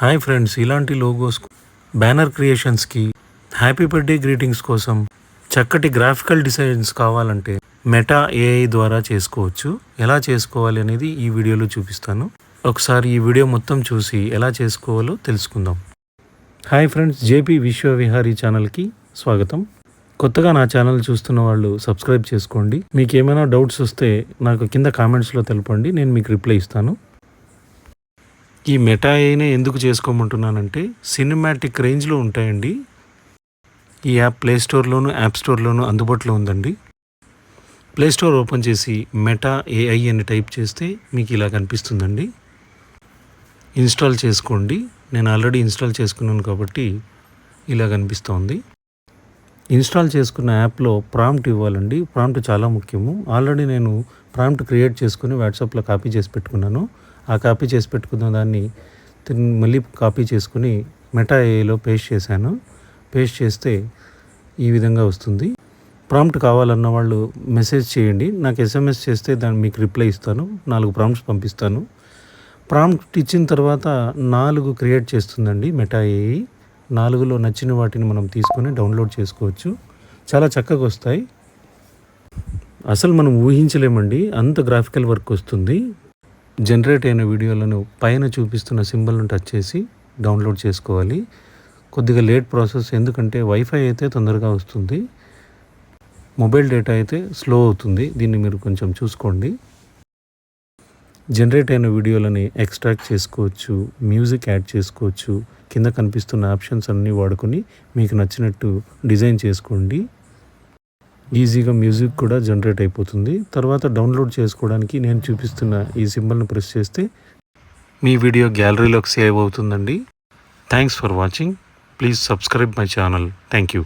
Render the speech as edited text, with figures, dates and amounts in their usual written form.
Hi friends, ఇలాంటి logos, banner క్రియేషన్స్కి, happy birthday greetings కోసం చక్కటి గ్రాఫికల్ డిజైన్స్ కావాలంటే మెటా ఏఐ ద్వారా చేసుకోవచ్చు. ఎలా చేసుకోవాలి అనేది ఈ వీడియోలో చూపిస్తాను. ఒకసారి ఈ వీడియో మొత్తం చూసి ఎలా చేసుకోవాలో తెలుసుకుందాం. హాయ్ ఫ్రెండ్స్, జేపీ విశ్వవిహారీ ఛానల్కి స్వాగతం. కొత్తగా నా ఛానల్ చూస్తున్న వాళ్ళు సబ్స్క్రైబ్ చేసుకోండి. మీకు ఏమైనా డౌట్స్ వస్తే నాకు కింద కామెంట్స్లో తెలపండి, నేను మీకు రిప్లై ఇస్తాను. ఈ మెటా ఏఐనే ఎందుకు చేసుకోమంటున్నానంటే సినిమాటిక్ రేంజ్లో ఉంటాయండి. ఈ యాప్ ప్లేస్టోర్లోను యాప్ స్టోర్లోను అందుబాటులో ఉందండి. ప్లేస్టోర్ ఓపెన్ చేసి మెటా ఏఐ అని టైప్ చేస్తే మీకు ఇలా కనిపిస్తుందండి. ఇన్స్టాల్ చేసుకోండి. నేను ఆల్రెడీ ఇన్స్టాల్ చేసుకున్నాను కాబట్టి ఇలా కనిపిస్తోంది. ఇన్స్టాల్ చేసుకున్న యాప్లో ప్రాంప్ట్ ఇవ్వాలండి. ప్రాంప్ట్ చాలా ముఖ్యము. ఆల్రెడీ నేను ప్రాంప్ట్ క్రియేట్ చేసుకుని వాట్సాప్లో కాపీ చేసి పెట్టుకున్నాను. ఆ కాపీ చేసి పెట్టుకున్న దాన్ని మళ్ళీ కాపీ చేసుకుని మెటా ఏఐలో పేస్ట్ చేశాను. పేస్ట్ చేస్తే ఈ విధంగా వస్తుంది. ప్రాంప్ట్ కావాలన్న వాళ్ళు మెసేజ్ చేయండి. నాకు ఎస్ఎంఎస్ చేస్తే దాన్ని మీకు రిప్లై ఇస్తాను. 4 ప్రాంప్ట్స్ పంపిస్తాను. ప్రాంప్ట్ ఇచ్చిన తర్వాత 4 క్రియేట్ చేస్తుందండి మెటా ఏఐ. 4లో నచ్చిన వాటిని మనం తీసుకొని డౌన్లోడ్ చేసుకోవచ్చు. చాలా చక్కగా వస్తాయి. అసలు మనం ఊహించలేమండి, అంత గ్రాఫికల్ వర్క్ వస్తుంది. జనరేట్ అయిన వీడియోలను పైన చూపిస్తున్న సింబల్ను టచ్ చేసి డౌన్లోడ్ చేసుకోవాలి. కొద్దిగా లేట్ ప్రాసెస్, ఎందుకంటే వైఫై అయితే తొందరగా వస్తుంది, మొబైల్ డేటా అయితే స్లో అవుతుంది. దీన్ని మీరు కొంచెం చూసుకోండి. జనరేట్ అయిన వీడియోలని ఎక్స్ట్రాక్ట్ చేసుకోవచ్చు, మ్యూజిక్ యాడ్ చేసుకోవచ్చు. కింద కనిపిస్తున్న ఆప్షన్స్ అన్నీ వాడుకొని మీకు నచ్చినట్టు డిజైన్ చేసుకోండి. ఈజీగా మ్యూజిక్ కూడా జనరేట్ అయిపోతుంది. తర్వాత డౌన్లోడ్ చేసుకోవడానికి నేను చూపిస్తున్న ఈ సింబల్ను ప్రెస్ చేస్తే మీ వీడియో గ్యాలరీలోకి సేవ్ అవుతుందండి. Thanks for watching. Please subscribe my channel. Thank you.